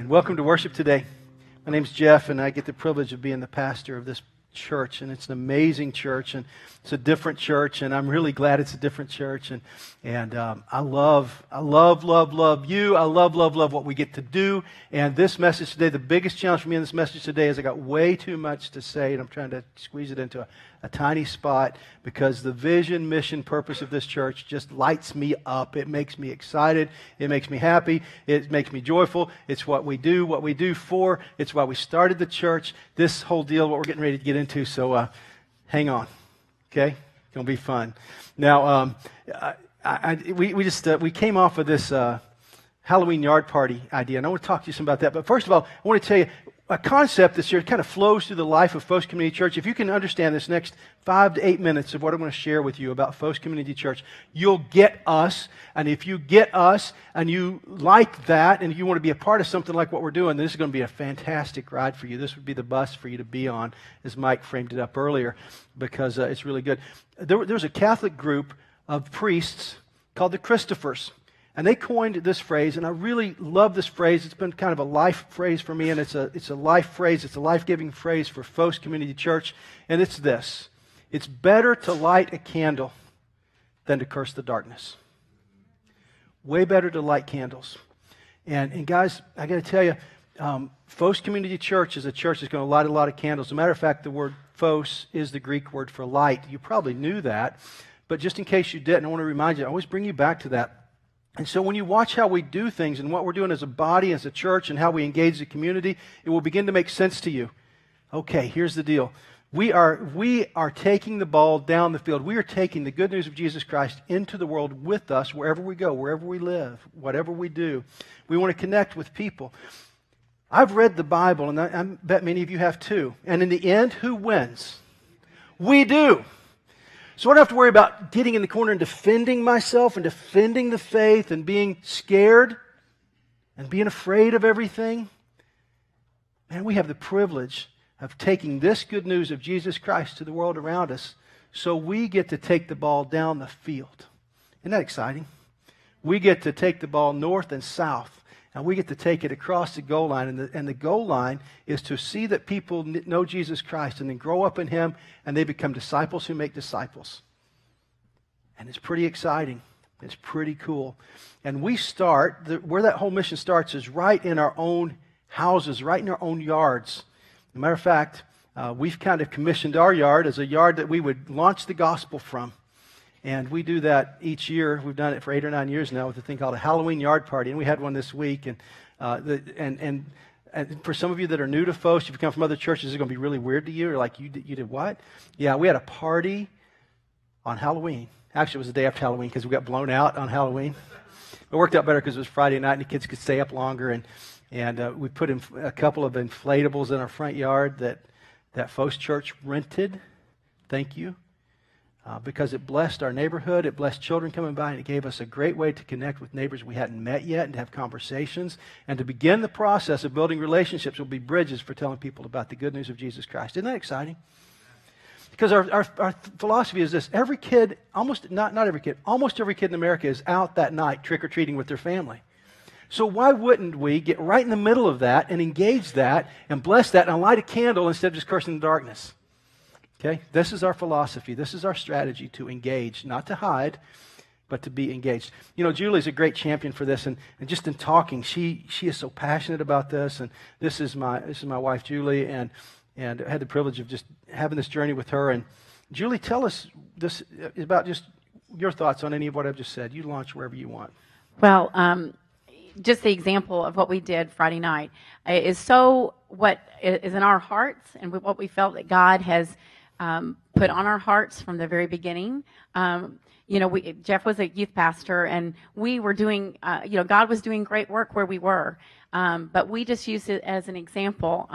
And welcome to worship today. My name's Jeff, and I get the privilege of being the pastor of this church, and it's an amazing church, and it's a different church, and I'm really glad it's a different church, and I love you. I love what we get to do. And this message today, the biggest challenge for me in this message today is I got way too much to say, and I'm trying to squeeze it into a tiny spot, because the vision, mission, purpose of this church just lights me up. It makes me excited. It makes me happy. It makes me joyful. It's what we do for. It's why we started the church. This whole deal, what we're getting ready to get into. So hang on, okay? It's gonna be fun. Now, we came off of this Halloween yard party idea, and I want to talk to you some about that. But first of all, I want to tell you a concept this year kind of flows through the life of Phos Community Church. If you can understand this next 5 to 8 minutes of what I'm going to share with you about Phos Community Church, you'll get us. And if you get us and you like that and you want to be a part of something like what we're doing, this is going to be a fantastic ride for you. This would be the bus for you to be on, as Mike framed it up earlier, because it's really good. There's a Catholic group of priests called the Christophers. And they coined this phrase, and I really love this phrase. It's been kind of a life phrase for me, and it's a life phrase. It's a life-giving phrase for Phos Community Church, and it's this: it's better to light a candle than to curse the darkness. Way better to light candles. And guys, I got to tell you, Phos Community Church is a church that's going to light a lot of candles. As a matter of fact, the word phos is the Greek word for light. You probably knew that, but just in case you didn't, I want to remind you, I always bring you back to that. And so when you watch how we do things and what we're doing as a body, as a church, and how we engage the community, it will begin to make sense to you. Okay, here's the deal. We are taking the ball down the field. We are taking the good news of Jesus Christ into the world with us wherever we go, wherever we live, whatever we do. We want to connect with people. I've read the Bible, and I bet many of you have too. And in the end, who wins? We do. So I don't have to worry about getting in the corner and defending myself and defending the faith and being scared and being afraid of everything. Man, we have the privilege of taking this good news of Jesus Christ to the world around us, so we get to take the ball down the field. Isn't that exciting? We get to take the ball north and south, and we get to take it across the goal line. And the goal line is to see that people know Jesus Christ and then grow up in Him, and they become disciples who make disciples. And it's pretty exciting. It's pretty cool. And we start, where that whole mission starts is right in our own houses, right in our own yards. As a matter of fact, we've kind of commissioned our yard as a yard that we would launch the gospel from. And we do that each year. We've done it for 8 or 9 years now with a thing called a Halloween yard party. And we had one this week. And for some of you that are new to Phos, if you come from other churches, it's going to be really weird to you. You're like, you did what? Yeah, we had a party on Halloween. Actually, it was the day after Halloween because we got blown out on Halloween. It worked out better because it was Friday night and the kids could stay up longer. And we put in a couple of inflatables in our front yard that Phos Church rented. Thank you. Because it blessed our neighborhood, it blessed children coming by, and it gave us a great way to connect with neighbors we hadn't met yet and to have conversations. And to begin the process of building relationships will be bridges for telling people about the good news of Jesus Christ. Isn't that exciting? Because our philosophy is this: every kid, almost every kid in America is out that night trick-or-treating with their family. So why wouldn't we get right in the middle of that and engage that and bless that and light a candle instead of just cursing the darkness? Okay, this is our philosophy. This is our strategy: to engage, not to hide, but to be engaged. You know, Julie's a great champion for this, and just in talking, she is so passionate about this. And this is my wife, Julie, and I had the privilege of just having this journey with her. And Julie, tell us this about just your thoughts on any of what I've just said. You launch wherever you want. Well, just the example of what we did Friday night is so what is in our hearts and what we felt that God has put on our hearts from the very beginning. Jeff was a youth pastor, and we were doing, God was doing great work where we were. But we just used it as an example.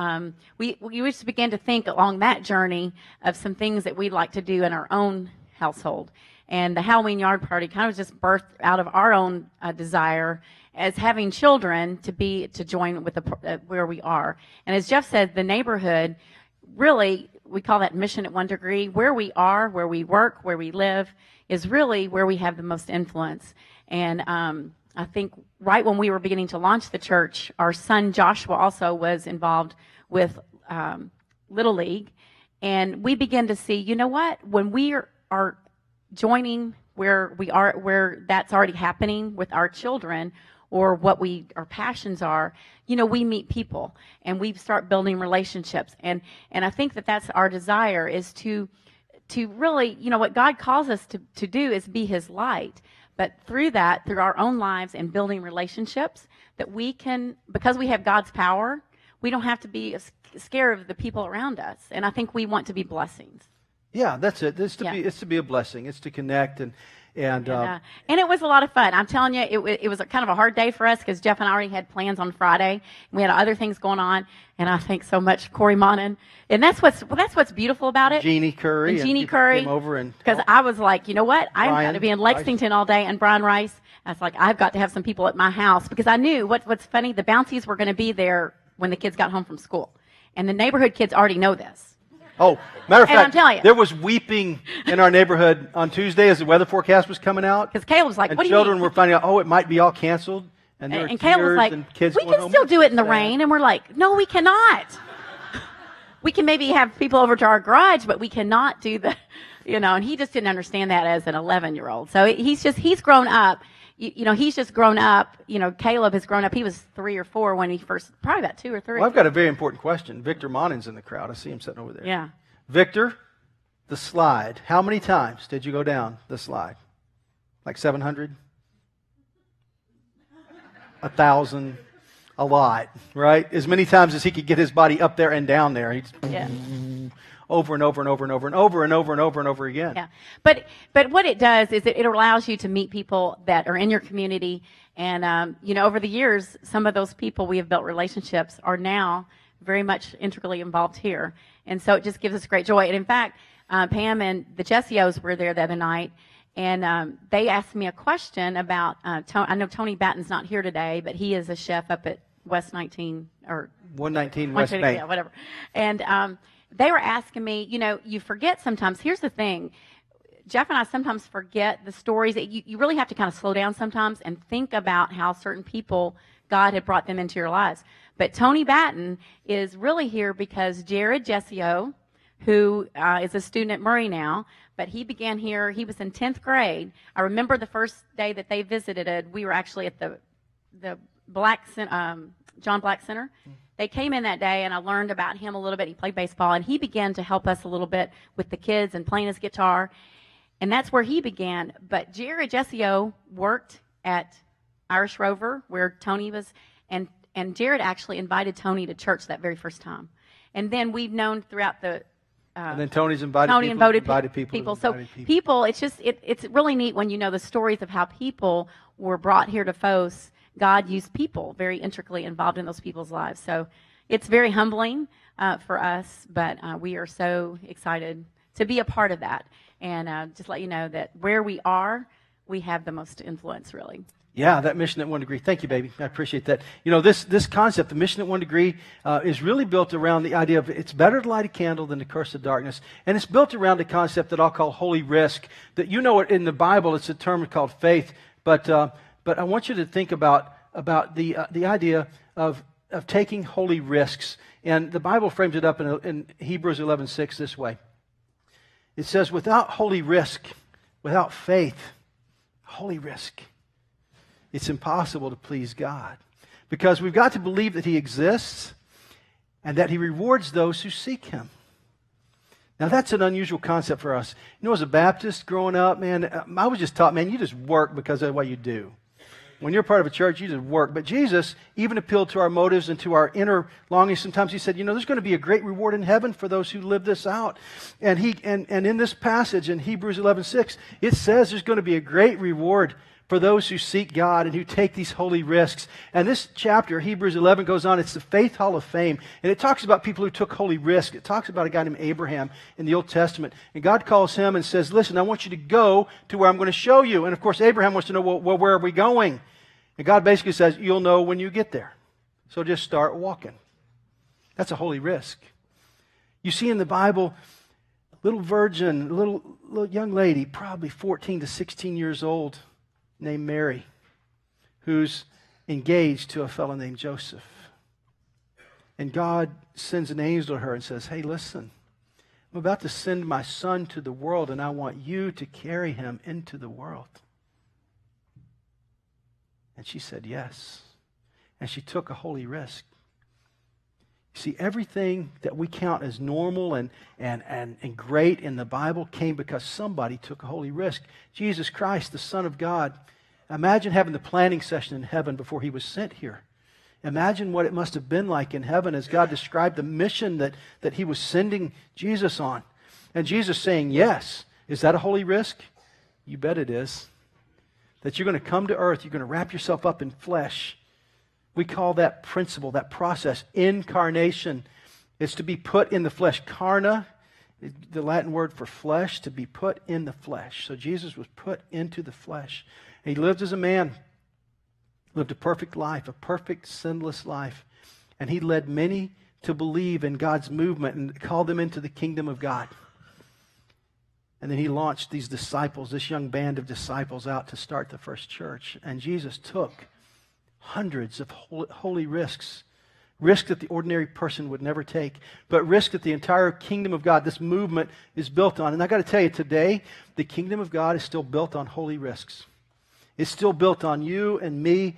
We just began to think along that journey of some things that we'd like to do in our own household. And the Halloween yard party kind of just birthed out of our own desire as having children to join with where we are. And as Jeff said, the neighborhood, really, we call that mission at 1 degree. Where we are, where we work, where we live, is really where we have the most influence. And I think right when we were beginning to launch the church, our son Joshua also was involved with Little League. And we began to see, you know what, when we are joining where that's already happening with our children, or what our passions are, we meet people and we start building relationships. And I think that's our desire, is to really, what God calls us to do is be his light. But through our own lives and building relationships, that we can, because we have God's power, we don't have to be scared of the people around us. And I think we want to be blessings. Yeah, that's it. It's to be a blessing. It's to connect and it was a lot of fun. I'm telling you, it was kind of a hard day for us because Jeff and I already had plans on Friday. We had other things going on, and I think so much Corey Monin, and that's what's beautiful about it. Jeannie Curry came over because I was like, you know what, I'm going to be in Lexington all day, and Brian Rice. I was like, I've got to have some people at my house, because I knew what's funny. The Bouncies were going to be there when the kids got home from school, and the neighborhood kids already know this. Oh, matter of fact, I'm telling you, there was weeping in our neighborhood on Tuesday as the weather forecast was coming out. Because Caleb was like, and what do you mean? children were finding out, it might be all canceled. And Caleb was like, kids we can still do it in the rain. And we're like, no, we cannot. We can maybe have people over to our garage, but we cannot do and he just didn't understand that as an 11-year-old. So he's grown up. He's just grown up. Caleb has grown up. He was 3 or 4 when he first, probably about 2 or 3. Well, I've got a very important question. Victor Monin's in the crowd. I see him sitting over there. Yeah. Victor, the slide. How many times did you go down the slide? Like 700? 1,000? A lot, right? As many times as he could get his body up there and down there. Over and over and over and over and over and over and over and over again. Yeah, but what it does is it allows you to meet people that are in your community, and over the years, some of those people we have built relationships are now very much integrally involved here, and so it just gives us great joy. And in fact, Pam and the Jessios were there the other night, and they asked me a question about. I know Tony Batten's not here today, but he is a chef up at West 19 or 119 West Bank, yeah, whatever, and. They were asking me, you forget sometimes. Here's the thing. Jeff and I sometimes forget the stories. That you really have to kind of slow down sometimes and think about how certain people, God had brought them into your lives. But Tony Batten is really here because Jared Jessio, who is a student at Murray now, but he began here. He was in 10th grade. I remember the first day that they visited. We were actually at the John Black Center. They came in that day, and I learned about him a little bit. He played baseball, and he began to help us a little bit with the kids and playing his guitar, and that's where he began. But Jared Jessio worked at Irish Rover, where Tony was, and Jared actually invited Tony to church that very first time. And then we've known throughout the and then Tony's invited people. So people, it's really neat when you know the stories of how people were brought here to Phos. God used people very intricately involved in those people's lives. So it's very humbling for us, but we are so excited to be a part of that. And just let you know that where we are, we have the most influence, really. Yeah, that mission at 1 degree. Thank you, baby. I appreciate that. This concept, the mission at 1 degree, is really built around the idea of it's better to light a candle than to curse the darkness. And it's built around the concept that I'll call holy risk. That in the Bible, it's a term called faith. But I want you to think about the idea of taking holy risks. And the Bible frames it up in Hebrews 11:6 this way. It says, without holy risk, without faith, holy risk, it's impossible to please God. Because we've got to believe that He exists and that He rewards those who seek Him. Now, that's an unusual concept for us. As a Baptist growing up, I was just taught, you just work because of what you do. When you're part of a church, you just work. But Jesus even appealed to our motives and to our inner longings. Sometimes He said, there's going to be a great reward in heaven for those who live this out. And in this passage in Hebrews 11:6, it says there's going to be a great reward for those who seek God and who take these holy risks. And this chapter, Hebrews 11, goes on. It's the Faith Hall of Fame. And it talks about people who took holy risks. It talks about a guy named Abraham in the Old Testament. And God calls him and says, listen, I want you to go to where I'm going to show you. And of course, Abraham wants to know, well, where are we going? And God basically says, you'll know when you get there. So just start walking. That's a holy risk. You see in the Bible, a little virgin, a little young lady, probably 14 to 16 years old, named Mary, who's engaged to a fellow named Joseph. And God sends an angel to her and says, hey, listen, I'm about to send my son to the world, and I want you to carry him into the world. And she said yes. And she took a holy risk. See, everything that we count as normal and great in the Bible came because somebody took a holy risk. Jesus Christ, the Son of God. Imagine having the planning session in heaven before he was sent here. Imagine what it must have been like in heaven as God described the mission that he was sending Jesus on. And Jesus saying yes. Is that a holy risk? You bet it is. That you're going to come to earth, you're going to wrap yourself up in flesh. We call that principle, that process, incarnation. It's to be put in the flesh. Carna, the Latin word for flesh, to be put in the flesh. So Jesus was put into the flesh. And he lived as a man, lived a perfect life, a perfect, sinless life. And he led many to believe in God's movement and called them into the kingdom of God. And then he launched these disciples, this young band of disciples out to start the first church. And Jesus took hundreds of holy risks that the ordinary person would never take, but risk that the entire kingdom of God, this movement, is built on. And I got to tell you, today, the kingdom of God is still built on holy risks. It's still built on you and me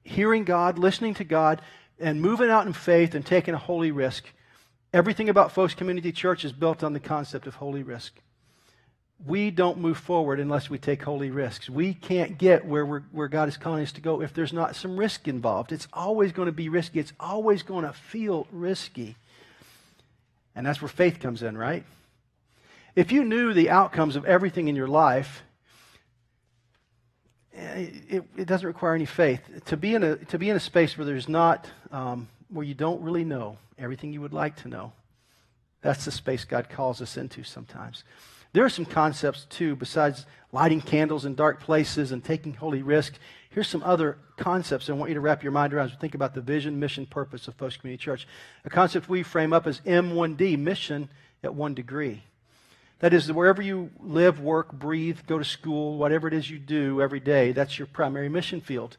hearing God, listening to God, and moving out in faith and taking a holy risk. Everything about Phos Community Church is built on the concept of holy risk. We don't move forward unless we take holy risks. We can't get where God is calling us to go if there's not some risk involved. It's always going to be risky. It's always going to feel risky. And that's where faith comes in, right? If you knew the outcomes of everything in your life, it doesn't require any faith. To be in a space where there's not, where you don't really know everything you would like to know, that's the space God calls us into sometimes. There are some concepts, too, besides lighting candles in dark places and taking holy risk. Here's some other concepts I want you to wrap your mind around as we think about the vision, mission, purpose of Phos Community Church. A concept we frame up as M1D, mission at 1 degree. That is, wherever you live, work, breathe, go to school, whatever it is you do every day, that's your primary mission field.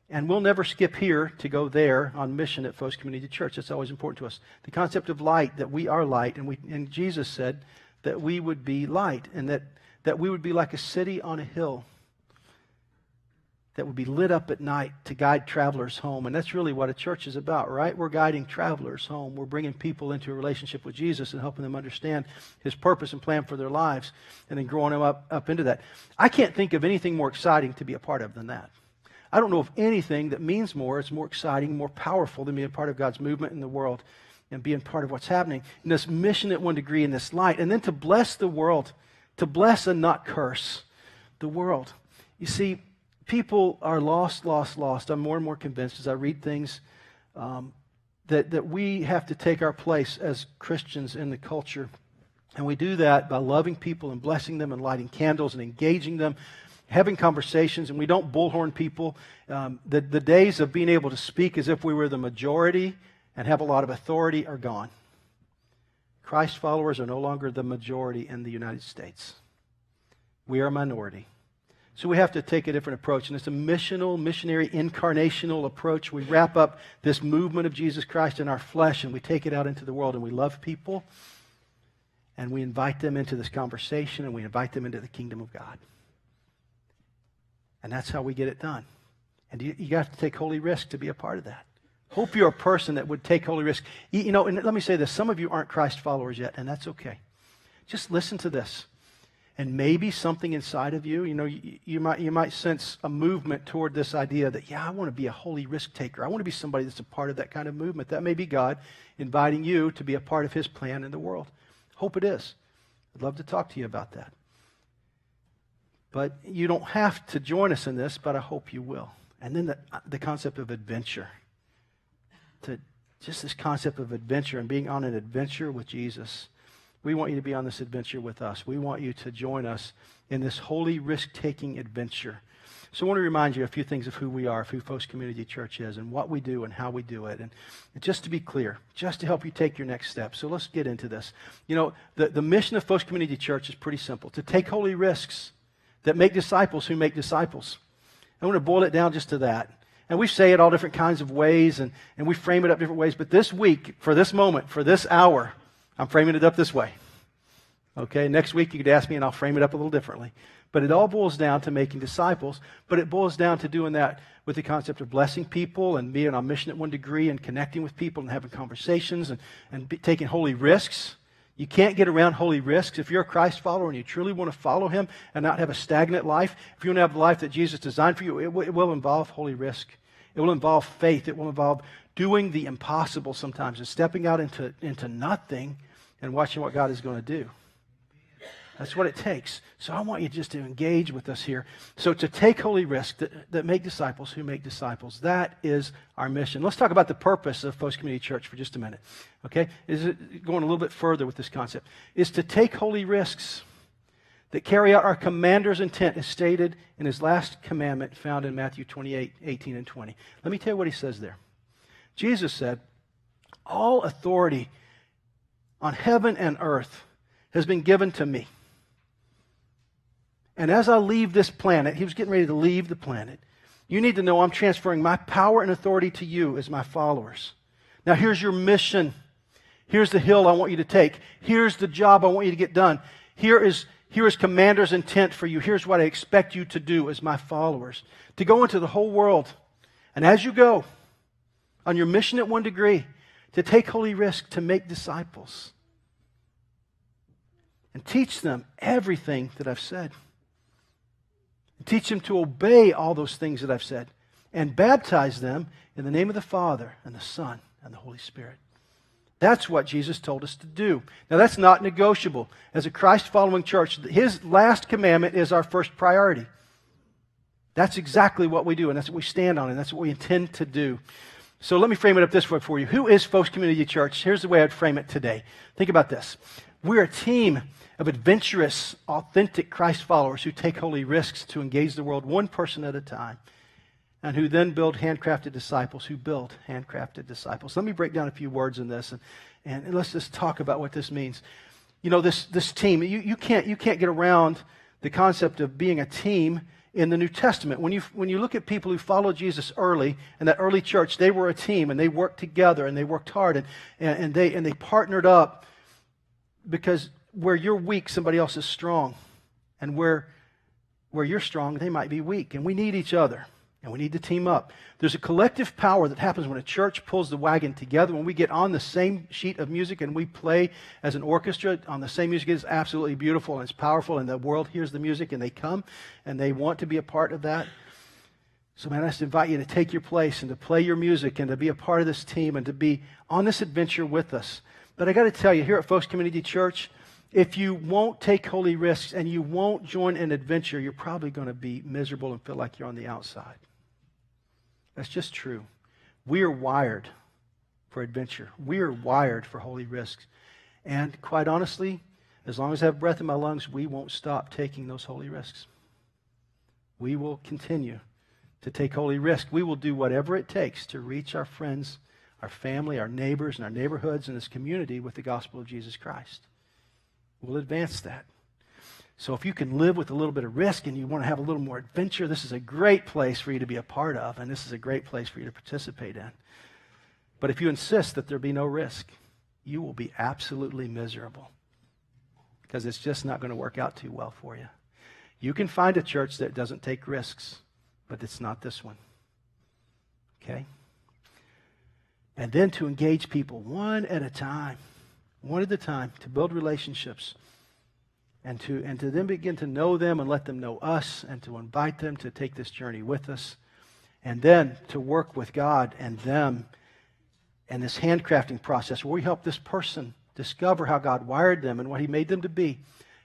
And we'll never skip here to go there on mission at Phos Community Church. That's always important to us. The concept of light, that we are light, and Jesus said that we would be light, and that we would be like a city on a hill that would be lit up at night to guide travelers home. And that's really what a church is about, right? We're guiding travelers home. We're bringing people into a relationship with Jesus and helping them understand his purpose and plan for their lives, and then growing them up into that. I can't think of anything more exciting to be a part of than that. I don't know of anything that means more, it's more exciting, more powerful than being a part of God's movement in the world and being part of what's happening in this mission at 1 degree in this light. And then to bless the world, to bless and not curse the world. You see, people are lost. I'm more and more convinced as I read things that we have to take our place as Christians in the culture. And we do that by loving people and blessing them and lighting candles and engaging them, having conversations, and we don't bullhorn people. The days of being able to speak as if we were the majority and have a lot of authority are gone. Christ followers are no longer the majority in the United States. We are a minority. So we have to take a different approach, and it's a missionary, incarnational approach. We wrap up this movement of Jesus Christ in our flesh, and we take it out into the world, and we love people, and we invite them into this conversation, and we invite them into the kingdom of God. And that's how we get it done. And you have to take holy risk to be a part of that. Hope you're a person that would take holy risk. You know, and let me say this. Some of you aren't Christ followers yet, and that's okay. Just listen to this. And maybe something inside of you, you might sense a movement toward this idea that, I want to be a holy risk taker. I want to be somebody that's a part of that kind of movement. That may be God inviting you to be a part of his plan in the world. Hope it is. I'd love to talk to you about that. But you don't have to join us in this, but I hope you will. And then the concept of adventure. Just this concept of adventure and being on an adventure with Jesus. We want you to be on this adventure with us. We want you to join us in this holy risk-taking adventure. So I want to remind you a few things of who we are, of who Phos Community Church is, and what we do and how we do it. And just to be clear, just to help you take your next step. So let's get into this. The mission of Phos Community Church is pretty simple. To take holy risks that make disciples who make disciples. I want to boil it down just to that. And we say it all different kinds of ways, and we frame it up different ways. But this week, for this moment, for this hour, I'm framing it up this way. Okay, next week you could ask me and I'll frame it up a little differently. But it all boils down to making disciples, but it boils down to doing that with the concept of blessing people and being on mission at one degree and connecting with people and having conversations and taking holy risks. You can't get around holy risks. If you're a Christ follower and you truly want to follow Him and not have a stagnant life, if you want to have the life that Jesus designed for you, it will involve holy risk. It will involve faith. It will involve doing the impossible sometimes and stepping out into nothing and watching what God is going to do. That's what it takes. So I want you just to engage with us here. So to take holy risks that make disciples who make disciples, that is our mission. Let's talk about the purpose of Phos Community Church for just a minute. Okay? Is it going a little bit further with this concept? Is to take holy risks that carry out our commander's intent as stated in his last commandment found in Matthew 28, 18 and 20. Let me tell you what he says there. Jesus said, "All authority on heaven and earth has been given to me. And as I leave this planet," he was getting ready to leave the planet, "you need to know I'm transferring my power and authority to you as my followers. Now here's your mission. Here's the hill I want you to take. Here's the job I want you to get done. Here is commander's intent for you. Here's what I expect you to do as my followers. To go into the whole world. And as you go on your mission at one degree, to take holy risk to make disciples. And teach them everything that I've said. Teach them to obey all those things that I've said. And baptize them in the name of the Father and the Son and the Holy Spirit." That's what Jesus told us to do. Now that's not negotiable. As a Christ-following church, His last commandment is our first priority. That's exactly what we do, and that's what we stand on, and that's what we intend to do. So let me frame it up this way for you. Who is Phos Community Church? Here's the way I'd frame it today. Think about this. We're a team of adventurous, authentic Christ followers who take holy risks to engage the world one person at a time, and who then build handcrafted disciples who build handcrafted disciples. Let me break down a few words in this, and let's just talk about what this means. You know, this team, you can't get around the concept of being a team in the New Testament. When you look at people who followed Jesus early, in that early church, they were a team, and they worked together, and they worked hard, and they partnered up, because where you're weak, somebody else is strong. And where you're strong, they might be weak. And we need each other. And we need to team up. There's a collective power that happens when a church pulls the wagon together. When we get on the same sheet of music and we play as an orchestra on the same music, it's absolutely beautiful and it's powerful. And the world hears the music and they come and they want to be a part of that. So man, I just invite you to take your place and to play your music and to be a part of this team and to be on this adventure with us. But I got to tell you, here at Phos Community Church, if you won't take holy risks and you won't join an adventure, you're probably going to be miserable and feel like you're on the outside. That's just true. We are wired for adventure. We are wired for holy risks. And quite honestly, as long as I have breath in my lungs, we won't stop taking those holy risks. We will continue to take holy risks. We will do whatever it takes to reach our friends, our family, our neighbors, and our neighborhoods and this community with the gospel of Jesus Christ. We'll advance that. So if you can live with a little bit of risk and you want to have a little more adventure, this is a great place for you to be a part of, and this is a great place for you to participate in. But if you insist that there be no risk, you will be absolutely miserable, because it's just not going to work out too well for you. You can find a church that doesn't take risks, but it's not this one. Okay? And then to engage people one at a time, to build relationships, and to then begin to know them and let them know us, and to invite them to take this journey with us, and then to work with God and them and this handcrafting process where we help this person discover how God wired them and what He made them to be,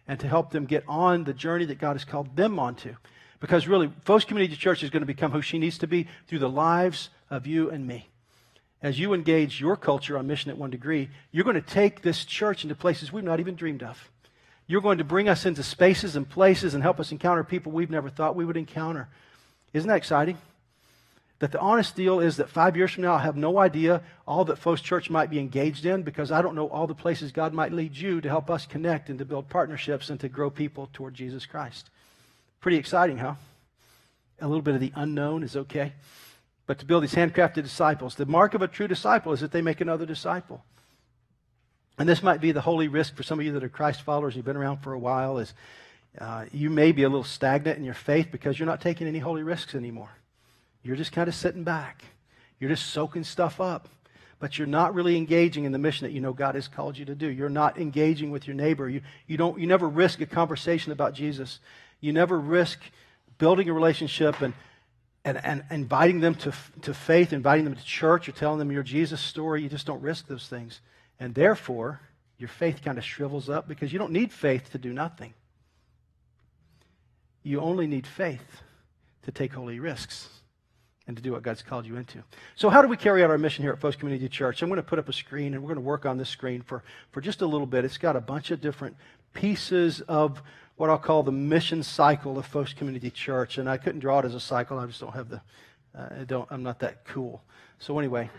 and to help them get on the journey that God has called them onto. Because really, Phos Community Church is going to become who she needs to be through the lives of you and me. As you engage your culture on mission at one degree, you're going to take this church into places we've not even dreamed of. You're going to bring us into spaces and places and help us encounter people we've never thought we would encounter. Isn't that exciting? That the honest deal is that 5 years from now, I'll have no idea all that Phos Church might be engaged in, because I don't know all the places God might lead you to help us connect and to build partnerships and to grow people toward Jesus Christ. Pretty exciting, huh? A little bit of the unknown is okay. but to build these handcrafted disciples. The mark of a true disciple is that they make another disciple. And this might be the holy risk for some of you that are Christ followers. You've been around for a while. Is you may be a little stagnant in your faith because you're not taking any holy risks anymore. You're just kind of sitting back. You're just soaking stuff up. But you're not really engaging in the mission that you know God has called you to do. You're not engaging with your neighbor. You never risk a conversation about Jesus. You never risk building a relationship and inviting them to faith, inviting them to church, or telling them your Jesus story. You just don't risk those things. And therefore, your faith kind of shrivels up because you don't need faith to do nothing. You only need faith to take holy risks and to do what God's called you into. So how do we carry out our mission here at Phos Community Church? I'm going to put up a screen, and we're going to work on this screen for just a little bit. It's got a bunch of different pieces of what I'll call the mission cycle of Phos Community Church. And I couldn't draw it as a cycle. I just don't have I'm not that cool. So anyway,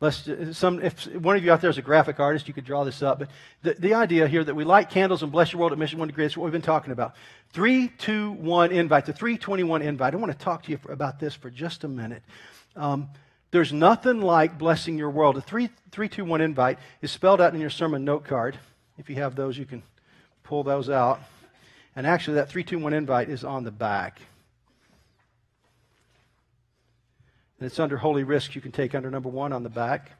if one of you out there is a graphic artist, you could draw this up. But the idea here that we light candles and bless your world at Mission 1 Degree is what we've been talking about. 3, 2, 1 invite, the 321 invite. I want to talk to you about this for just a minute. There's nothing like blessing your world. The 321 invite is spelled out in your sermon note card. If you have those, you can pull those out. And actually, that 321 invite is on the back. And it's under holy risks you can take under number 1 on the back.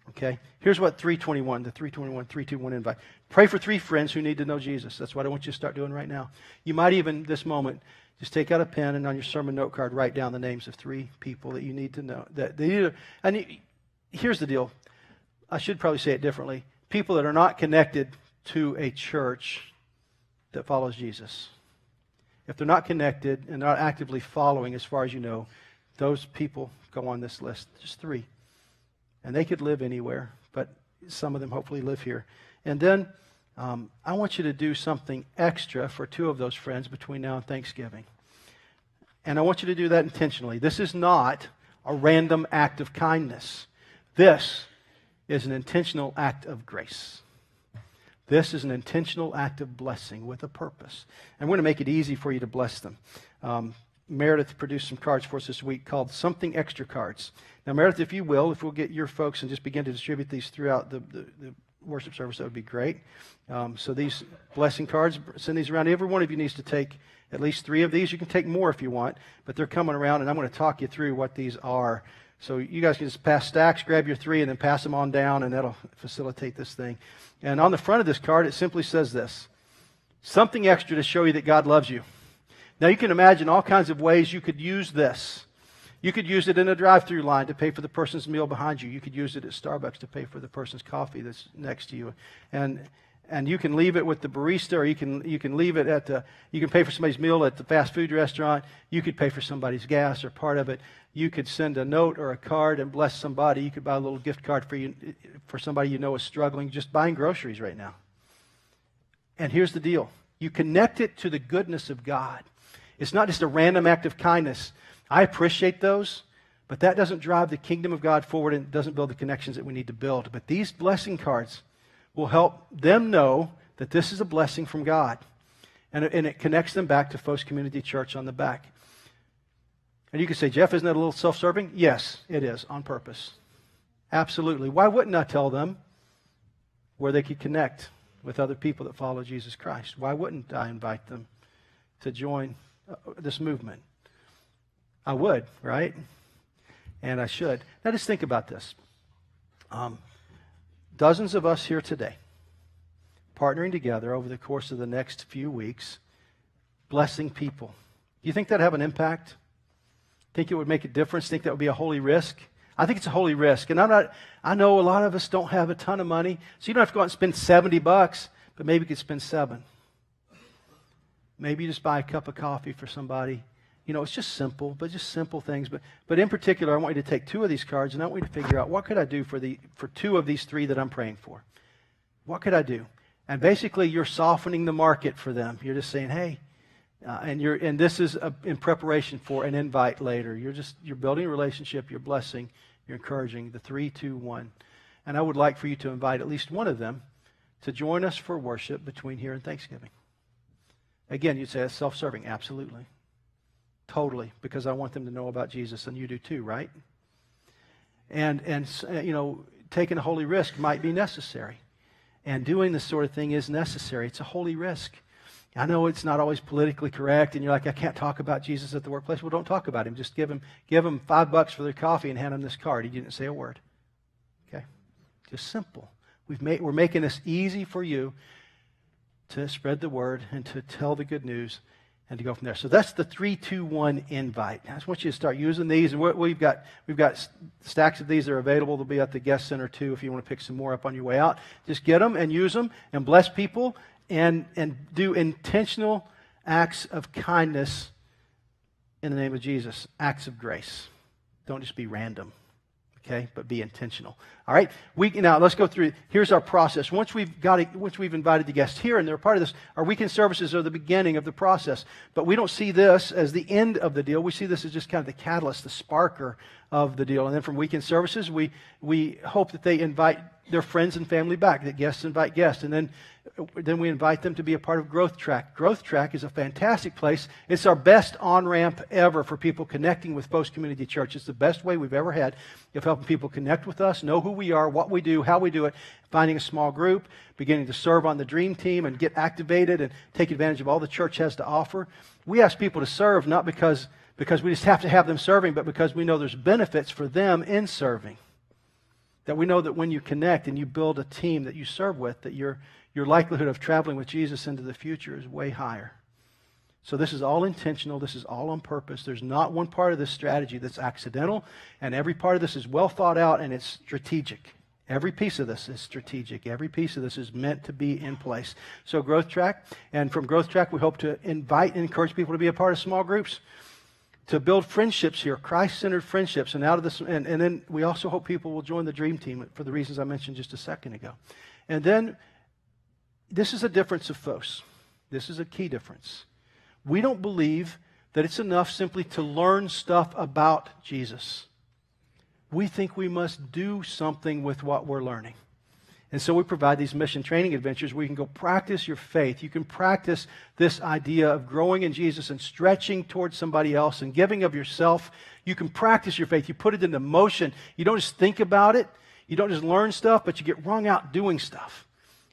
Okay? Here's what the 321 invite. Pray for 3 friends who need to know Jesus. That's what I want you to start doing right now. You might even, this moment, just take out a pen and on your sermon note card, write down the names of 3 people that you need to know. Here's the deal. I should probably say it differently. People that are not connected to a church that follows Jesus. If they're not connected and not actively following, as far as you know, those people go on this list. Just 3. And they could live anywhere, but some of them hopefully live here. And then I want you to do something extra for 2 of those friends between now and Thanksgiving. And I want you to do that intentionally. This is not a random act of kindness. This is an intentional act of grace. This is an intentional act of blessing with a purpose. And we're going to make it easy for you to bless them. Meredith produced some cards for us this week called Something Extra Cards. Now, Meredith, if we'll get your folks and just begin to distribute these throughout the worship service, that would be great. So these blessing cards, send these around. Every one of you needs to take at least 3 of these. You can take more if you want, but they're coming around, and I'm going to talk you through what these are. So you guys can just pass stacks, grab your 3, and then pass them on down, and that'll facilitate this thing. And on the front of this card, it simply says this: something extra to show you that God loves you. Now, you can imagine all kinds of ways you could use this. You could use it in a drive-through line to pay for the person's meal behind you. You could use it at Starbucks to pay for the person's coffee that's next to you. And you can leave it with the barista, or you can leave it you can pay for somebody's meal at the fast food restaurant. You could pay for somebody's gas or part of it. You could send a note or a card and bless somebody. You could buy a little gift card for somebody you know is struggling, just buying groceries right now. And here's the deal. You connect it to the goodness of God. It's not just a random act of kindness. I appreciate those, but that doesn't drive the kingdom of God forward and doesn't build the connections that we need to build. But these blessing cards will help them know that this is a blessing from God. And it connects them back to Phos Community Church on the back. And you can say, Jeff, isn't that a little self-serving? Yes, it is, on purpose. Absolutely. Why wouldn't I tell them where they could connect with other people that follow Jesus Christ? Why wouldn't I invite them to join this movement? I would, right? And I should. Now just think about this. Dozens of us here today, partnering together over the course of the next few weeks, blessing people. Do you think that'd have an impact? Think it would make a difference? Think that would be a holy risk? I think it's a holy risk. And I know a lot of us don't have a ton of money, so you don't have to go out and spend $70, but maybe you could spend $7. Maybe you just buy a cup of coffee for somebody. You know, it's just simple, but just simple things. But in particular, I want you to take 2 of these cards, and I want you to figure out, what could I do for 2 of these 3 that I'm praying for? What could I do? And basically, you're softening the market for them. You're just saying, hey, and this is in preparation for an invite later. You're building a relationship, you're blessing, you're encouraging. The 3, 2, 1. And I would like for you to invite at least one of them to join us for worship between here and Thanksgiving. Again, you'd say that's self-serving. Absolutely. Totally, because I want them to know about Jesus, and you do too, right? And taking a holy risk might be necessary. And doing this sort of thing is necessary. It's a holy risk. I know it's not always politically correct, and you're like, I can't talk about Jesus at the workplace. Well, don't talk about him. Just give him $5 for their coffee and hand him this card. He didn't say a word. Okay? Just simple. We're making this easy for you to spread the word and to tell the good news and to go from there. So that's the 3, 2, 1 invite. I just want you to start using these. And we've got stacks of these that are available. They'll be at the guest center too if you want to pick some more up on your way out. Just get them and use them and bless people and do intentional acts of kindness in the name of Jesus. Acts of grace. Don't just be random. Okay, but be intentional. All right. Now let's go through. Here's our process. Once we've invited the guests here, and they're part of this, our weekend services are the beginning of the process. But we don't see this as the end of the deal. We see this as just kind of the catalyst, the sparker of the deal. And then from weekend services, we hope that they invite their friends and family back. That guests invite guests, and then we invite them to be a part of Growth Track. Growth Track is a fantastic place. It's our best on-ramp ever for people connecting with Phos Community Church. It's the best way we've ever had of helping people connect with us, know who we are, what we do, how we do it, finding a small group, beginning to serve on the Dream Team and get activated and take advantage of all the church has to offer. We ask people to serve not because we just have to have them serving, but because we know there's benefits for them in serving. That we know that when you connect and you build a team that you serve with, that your likelihood of traveling with Jesus into the future is way higher. So this is all intentional. This is all on purpose. There's not one part of this strategy that's accidental, and every part of this is well thought out and it's strategic. Every piece of this is strategic. Every piece of this is meant to be in place. So Growth Track, and from Growth Track we hope to invite and encourage people to be a part of small groups, to build friendships here, Christ-centered friendships, and out of this, and then we also hope people will join the Dream Team for the reasons I mentioned just a second ago. And then this is a difference of Phos. This is a key difference. We don't believe that it's enough simply to learn stuff about Jesus. We think we must do something with what we're learning. And so we provide these mission training adventures where you can go practice your faith. You can practice this idea of growing in Jesus and stretching towards somebody else and giving of yourself. You can practice your faith. You put it into motion. You don't just think about it. You don't just learn stuff, but you get wrung out doing stuff.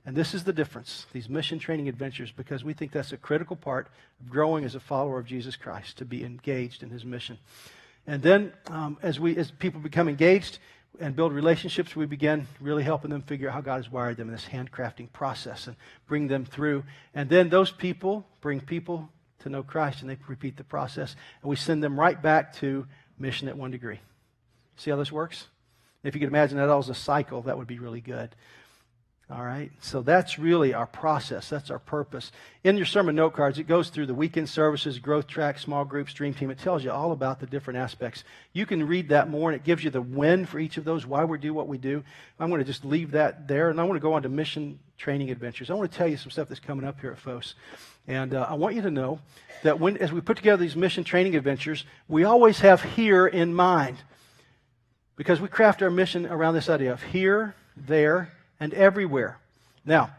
And this is the difference, these mission training adventures, because we think that's a critical part of growing as a follower of Jesus Christ, to be engaged in his mission. And then as people become engaged and build relationships, we begin really helping them figure out how God has wired them in this handcrafting process and bring them through. And then those people bring people to know Christ, and they repeat the process. And we send them right back to mission at 1 degree. See how this works? If you could imagine that all as a cycle, that would be really good. All right, so that's really our process. That's our purpose. In your sermon note cards, it goes through the weekend services, Growth Track, small groups, Dream Team. It tells you all about the different aspects. You can read that more, and it gives you the when for each of those, why we do what we do. I'm going to just leave that there, and I want to go on to mission training adventures. I want to tell you some stuff that's coming up here at Phos. And I want you to know that as we put together these mission training adventures, we always have here in mind, because we craft our mission around this idea of here, there, and everywhere. Now,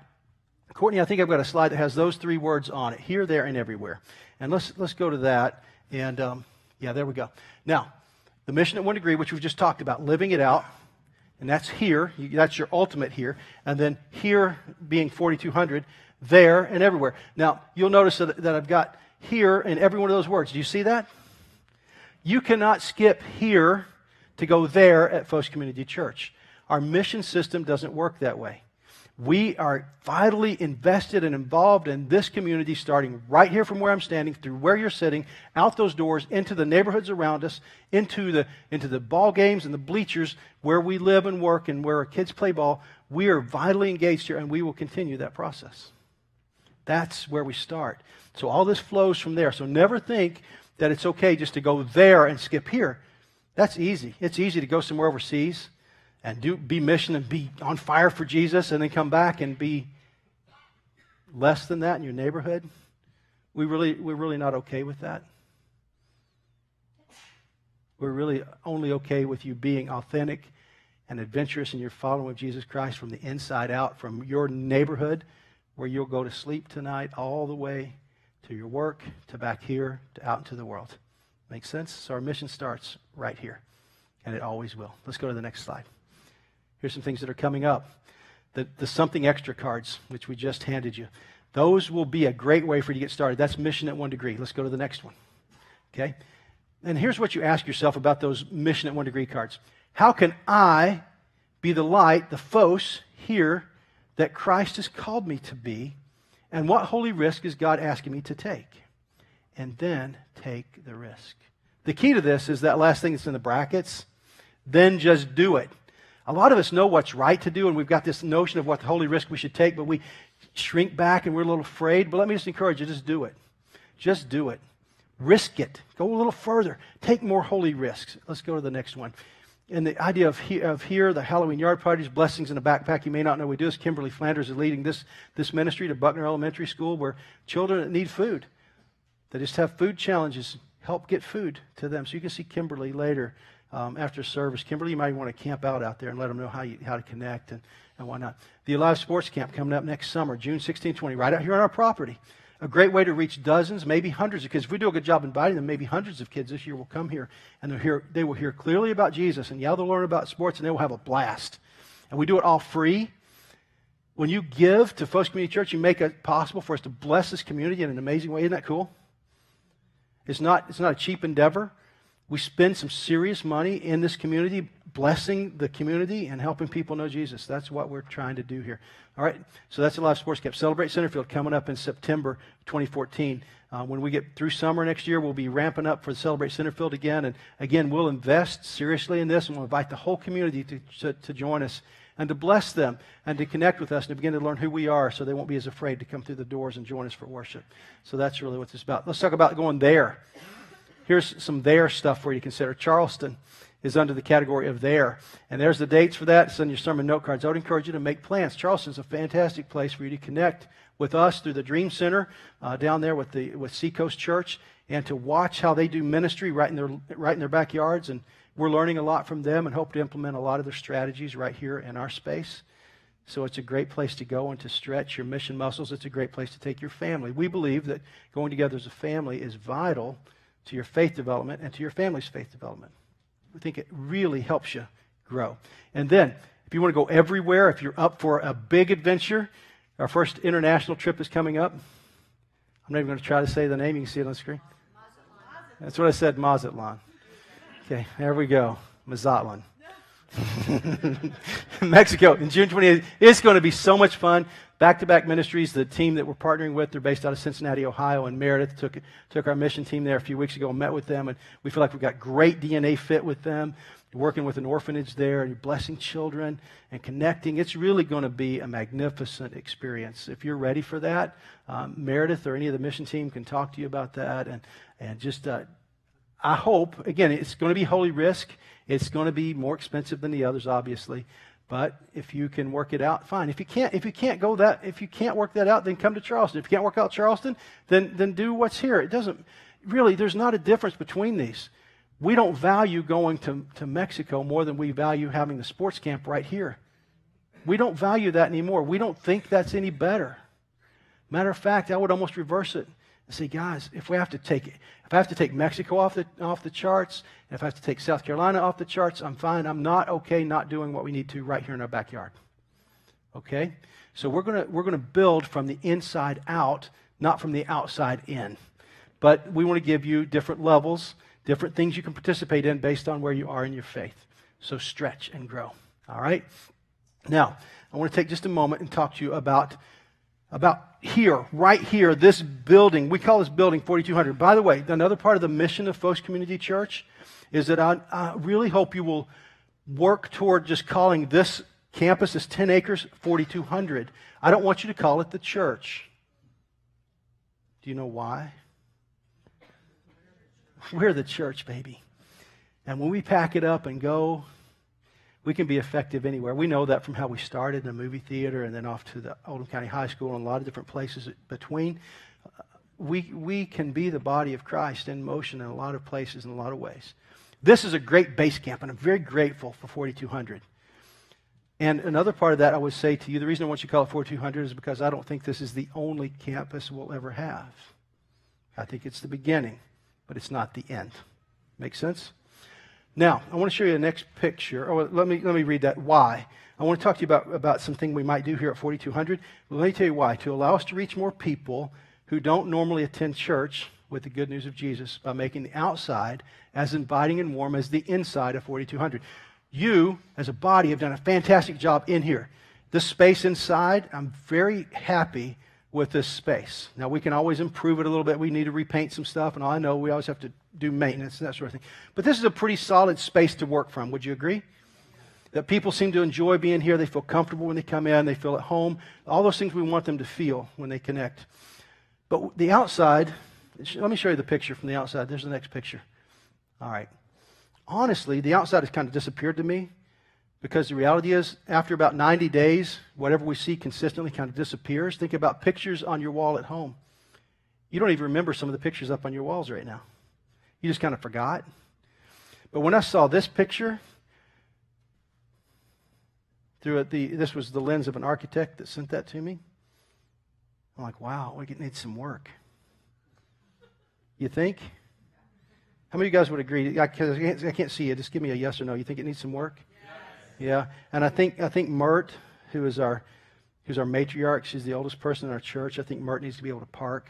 Courtney, I think I've got a slide that has those 3 words on it: here, there, and everywhere. And let's go to that. And yeah, there we go. Now, the mission at 1 degree, which we've just talked about, living it out, and that's here. That's your ultimate here. And then here being 4,200, there, and everywhere. Now, you'll notice that I've got here in every one of those words. Do you see that? You cannot skip here to go there at Phos Community Church. Our mission system doesn't work that way. We are vitally invested and involved in this community, starting right here from where I'm standing, through where you're sitting, out those doors, into the neighborhoods around us, into the ball games and the bleachers where we live and work and where our kids play ball. We are vitally engaged here, and we will continue that process. That's where we start. So all this flows from there. So never think that it's okay just to go there and skip here. That's easy. It's easy to go somewhere overseas and be mission and be on fire for Jesus, and then come back and be less than that in your neighborhood. We're really not okay with that. We're really only okay with you being authentic and adventurous in your following of Jesus Christ from the inside out, from your neighborhood where you'll go to sleep tonight, all the way to your work, to back here, to out into the world. Make sense? So our mission starts right here, and it always will. Let's go to the next slide. Here's some things that are coming up. The Something Extra cards, which we just handed you. Those will be a great way for you to get started. That's Mission at 1 Degree. Let's go to the next one. Okay? And here's what you ask yourself about those Mission at 1 Degree cards. How can I be the light, the Phos, here that Christ has called me to be? And what holy risk is God asking me to take? And then take the risk. The key to this is that last thing that's in the brackets. Then just do it. A lot of us know what's right to do, and we've got this notion of what the holy risk we should take, but we shrink back and we're a little afraid. But let me just encourage you, just do it. Just do it. Risk it. Go a little further. Take more holy risks. Let's go to the next one. And the idea of here, the Halloween yard parties, blessings in a backpack. You may not know we do this. Kimberly Flanders is leading this ministry to Buckner Elementary School, where children that need food, they just have food challenges, help get food to them. So you can see Kimberly later after service. Kimberly, you might want to camp out there and let them know how to connect and whatnot. The Alive Sports Camp coming up next summer, June 16, 20, right out here on our property. A great way to reach dozens, maybe hundreds of kids. If we do a good job inviting them, maybe hundreds of kids this year will come here, and they will hear clearly about Jesus, and they'll learn about sports, and they will have a blast. And we do it all free. When you give to Phos Community Church, you make it possible for us to bless this community in an amazing way. Isn't that cool? It's not a cheap endeavor. We spend some serious money in this community, blessing the community and helping people know Jesus. That's what we're trying to do here. All right, so that's the Live Sports Camp. Celebrate Centerfield coming up in September 2014. When we get through summer next year, we'll be ramping up for the Celebrate Centerfield again. And again, we'll invest seriously in this, and we'll invite the whole community to join us and to bless them and to connect with us and to begin to learn who we are so they won't be as afraid to come through the doors and join us for worship. So that's really what this is about. Let's talk about going there. Here's some there stuff for you to consider. Charleston is under the category of there. And there's the dates for that. It's on your sermon note cards. I would encourage you to make plans. Charleston's a fantastic place for you to connect with us through the Dream Center down there with Phos Church, and to watch how they do ministry right in their backyards. And we're learning a lot from them and hope to implement a lot of their strategies right here in our space. So it's a great place to go and to stretch your mission muscles. It's a great place to take your family. We believe that going together as a family is vital to your faith development and to your family's faith development. We think it really helps you grow. And then, if you want to go everywhere, if you're up for a big adventure, our first international trip is coming up. I'm not even going to try to say the name. You can see it on the screen. That's what I said, Mazatlan. Okay, there we go. Mazatlan. Mexico in June 28th. It's going to be so much fun. Back-to-back ministries, the team that we're partnering with, they're based out of Cincinnati, Ohio, and Meredith took our mission team there a few weeks ago and met with them, and we feel like we've got great DNA fit with them, working with an orphanage there and blessing children and connecting. It's really going to be a magnificent experience. If you're ready for that, Meredith or any of the mission team can talk to you about that, and just I hope, again, it's going to be holy risk. It's going to be more expensive than the others, obviously. But if you can work it out, fine. If you can't work that out, then come to Charleston. If you can't work out Charleston, then do what's here. It doesn't really, there's not a difference between these. We don't value going to Mexico more than we value having the sports camp right here. We don't value that anymore. We don't think that's any better. Matter of fact, I would almost reverse it and say, guys, if I have to take Mexico off the charts, and if I have to take South Carolina off the charts, I'm fine. I'm not okay not doing what we need to right here in our backyard. Okay? So we're gonna build from the inside out, not from the outside in. But we want to give you different levels, different things you can participate in based on where you are in your faith. So stretch and grow. All right? Now, I want to take just a moment and talk to you about here, right here, this building. We call this building 4200. By the way, another part of the mission of Phos Community Church is that I really hope you will work toward just calling this campus, this 10 acres, 4200. I don't want you to call it the church. Do you know why? We're the church, baby. And when we pack it up and go, we can be effective anywhere. We know that from how we started in a movie theater and then off to the Oldham County High School and a lot of different places between. We can be the body of Christ in motion in a lot of places in a lot of ways. This is a great base camp, and I'm very grateful for 4200. And another part of that I would say to you, the reason I want you to call it 4200 is because I don't think this is the only campus we'll ever have. I think it's the beginning, but it's not the end. Make sense? Now, I want to show you the next picture. Oh, let me read that. Why? I want to talk to you about something we might do here at 4200. Well, let me tell you why. To allow us to reach more people who don't normally attend church with the good news of Jesus by making the outside as inviting and warm as the inside of 4200. You, as a body, have done a fantastic job in here. This space inside, I'm very happy with this space. Now, we can always improve it a little bit. We need to repaint some stuff, and I know we always have to do maintenance and that sort of thing. But this is a pretty solid space to work from. Would you agree? That people seem to enjoy being here. They feel comfortable when they come in. They feel at home. All those things we want them to feel when they connect. But the outside, let me show you the picture from the outside. There's the next picture. All right. Honestly, the outside has kind of disappeared to me because the reality is after about 90 days, whatever we see consistently kind of disappears. Think about pictures on your wall at home. You don't even remember some of the pictures up on your walls right now. You just kind of forgot. But when I saw this picture, this was the lens of an architect that sent that to me. I'm like, wow, it needs some work. You think? How many of you guys would agree? I can't see you. Just give me a yes or no. You think it needs some work? Yes. Yeah. And I think Mert, who's our matriarch, she's the oldest person in our church. I think Mert needs to be able to park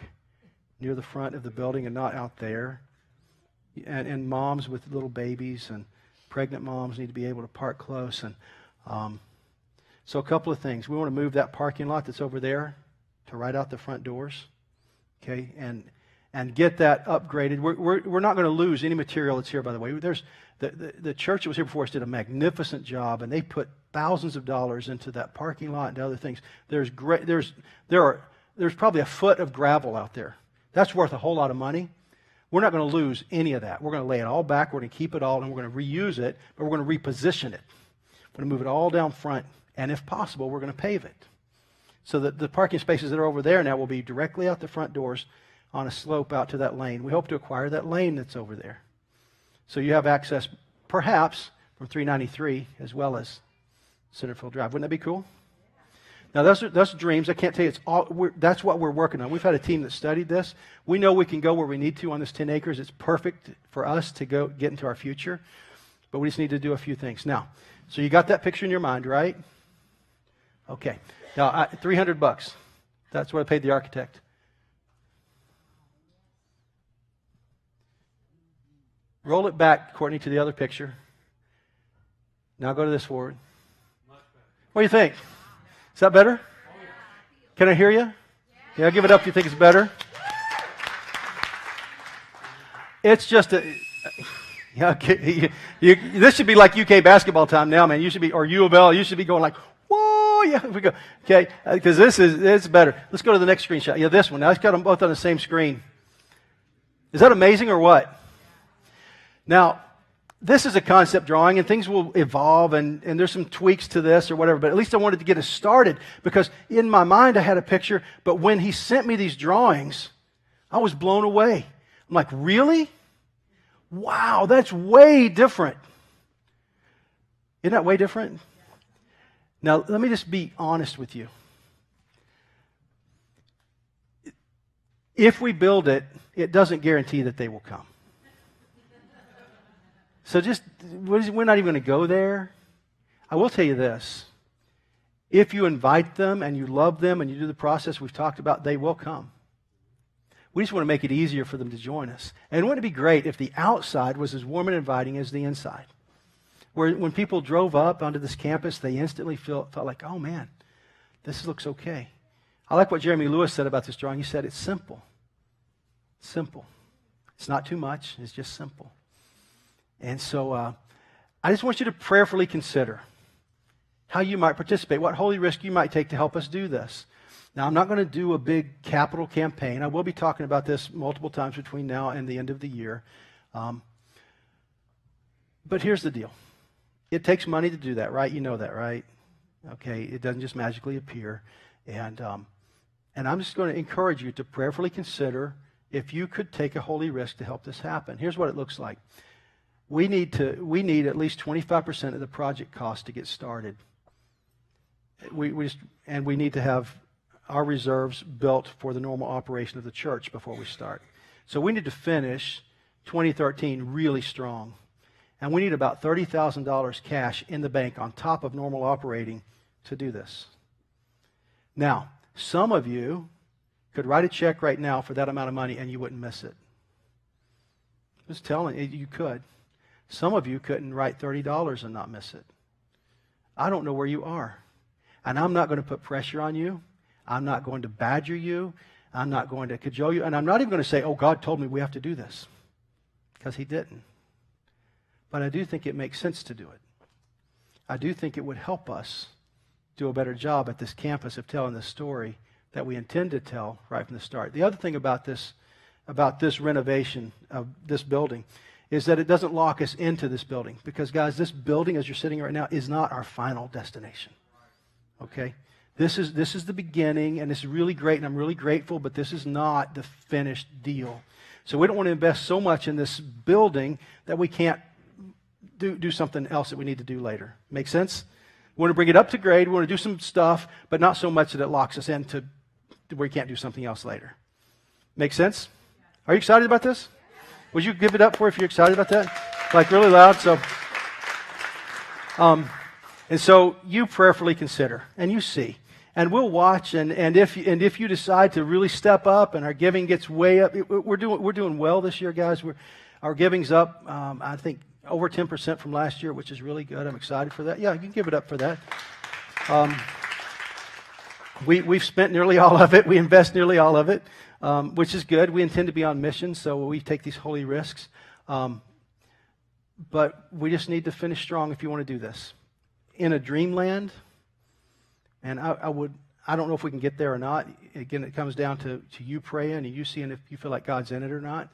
near the front of the building and not out there. And moms with little babies and pregnant moms need to be able to park close. And so a couple of things. We want to move that parking lot that's over there to right out the front doors, okay, and get that upgraded. We're not going to lose any material that's here, by the way. There's the church that was here before us did a magnificent job, and they put thousands of dollars into that parking lot and other things. There's probably a foot of gravel out there. That's worth a whole lot of money. We're not going to lose any of that. We're going to lay it all back. We're going to keep it all, and we're going to reuse it, but we're going to reposition it. We're going to move it all down front, and if possible, we're going to pave it. So that the parking spaces that are over there now will be directly out the front doors on a slope out to that lane. We hope to acquire that lane that's over there. So you have access, perhaps, from 393 as well as Centerfield Drive. Wouldn't that be cool? Now, those dreams. I can't tell you, that's what we're working on. We've had a team that studied this. We know we can go where we need to on this 10 acres. It's perfect for us to get into our future. But we just need to do a few things. Now, so you got that picture in your mind, right? Okay. Now, $300. That's what I paid the architect. Roll it back, Courtney, to the other picture. Now go to this forward. What do you think? Is that better? Can I hear you? Yeah, give it up if you think it's better. It's just this should be like UK basketball time now, man. You should be, or U of L, you should be going like, whoa, yeah, here we go. Okay, because it's better. Let's go to the next screenshot. Yeah, this one. Now, I've got them both on the same screen. Is that amazing or what? Now, this is a concept drawing, and things will evolve, and there's some tweaks to this or whatever, but at least I wanted to get us started, because in my mind I had a picture, but when he sent me these drawings, I was blown away. I'm like, really? Wow, that's way different. Isn't that way different? Now, let me just be honest with you. If we build it, it doesn't guarantee that they will come. So we're not even going to go there. I will tell you this. If you invite them and you love them and you do the process we've talked about, they will come. We just want to make it easier for them to join us. And wouldn't it be great if the outside was as warm and inviting as the inside? Where when people drove up onto this campus, they instantly felt like, oh man, this looks okay. I like what Jeremy Lewis said about this drawing. He said it's simple. Simple. It's not too much. It's just simple. And so I just want you to prayerfully consider how you might participate, what holy risk you might take to help us do this. Now, I'm not going to do a big capital campaign. I will be talking about this multiple times between now and the end of the year. But here's the deal. It takes money to do that, right? You know that, right? Okay, it doesn't just magically appear. And I'm just going to encourage you to prayerfully consider if you could take a holy risk to help this happen. Here's what it looks like. We need at least 25% of the project cost to get started. We need to have our reserves built for the normal operation of the church before we start. So we need to finish 2013 really strong. And we need about $30,000 cash in the bank on top of normal operating to do this. Now, some of you could write a check right now for that amount of money and you wouldn't miss it. Just telling you, you could. Some of you couldn't write $30 and not miss it. I don't know where you are. And I'm not going to put pressure on you. I'm not going to badger you. I'm not going to cajole you. And I'm not even going to say, oh, God told me we have to do this. Because he didn't. But I do think it makes sense to do it. I do think it would help us do a better job at this campus of telling the story that we intend to tell right from the start. The other thing about this renovation of this building is that it doesn't lock us into this building. Because, guys, this building, as you're sitting right now, is not our final destination. Okay? This is the beginning, and it's really great, and I'm really grateful, but this is not the finished deal. So we don't want to invest so much in this building that we can't do something else that we need to do later. Make sense? We want to bring it up to grade. We want to do some stuff, but not so much that it locks us into where we can't do something else later. Make sense? Are you excited about this? Would you give it up for if you're excited about that? Like really loud. And so you prayerfully consider, and you see, and we'll watch. And if you decide to really step up, and our giving gets way up, we're doing well this year, guys. Our giving's up. I think over 10% from last year, which is really good. I'm excited for that. Yeah, you can give it up for that. We've spent nearly all of it. We invest nearly all of it, which is good. We intend to be on mission, so we take these holy risks. But we just need to finish strong if you want to do this. In a dreamland, and I don't know if we can get there or not. Again, it comes down to you praying and you seeing if you feel like God's in it or not.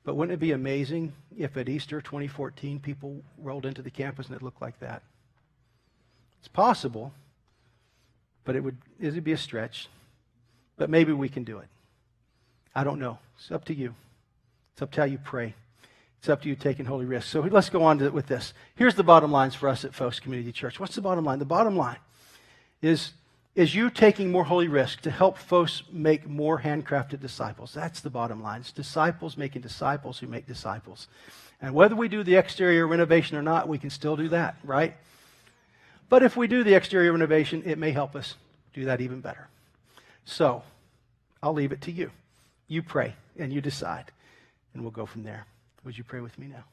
But wouldn't it be amazing if at Easter 2014 people rolled into the campus and it looked like that? It's possible, but it'd be a stretch. But maybe we can do it. I don't know. It's up to you. It's up to how you pray. It's up to you taking holy risks. So let's go on with this. Here's the bottom lines for us at Phos Community Church. What's the bottom line? The bottom line is you taking more holy risk to help Phos make more handcrafted disciples. That's the bottom line. It's disciples making disciples who make disciples. And whether we do the exterior renovation or not, we can still do that, right? But if we do the exterior renovation, it may help us do that even better. So I'll leave it to you. You pray and you decide, and we'll go from there. Would you pray with me now?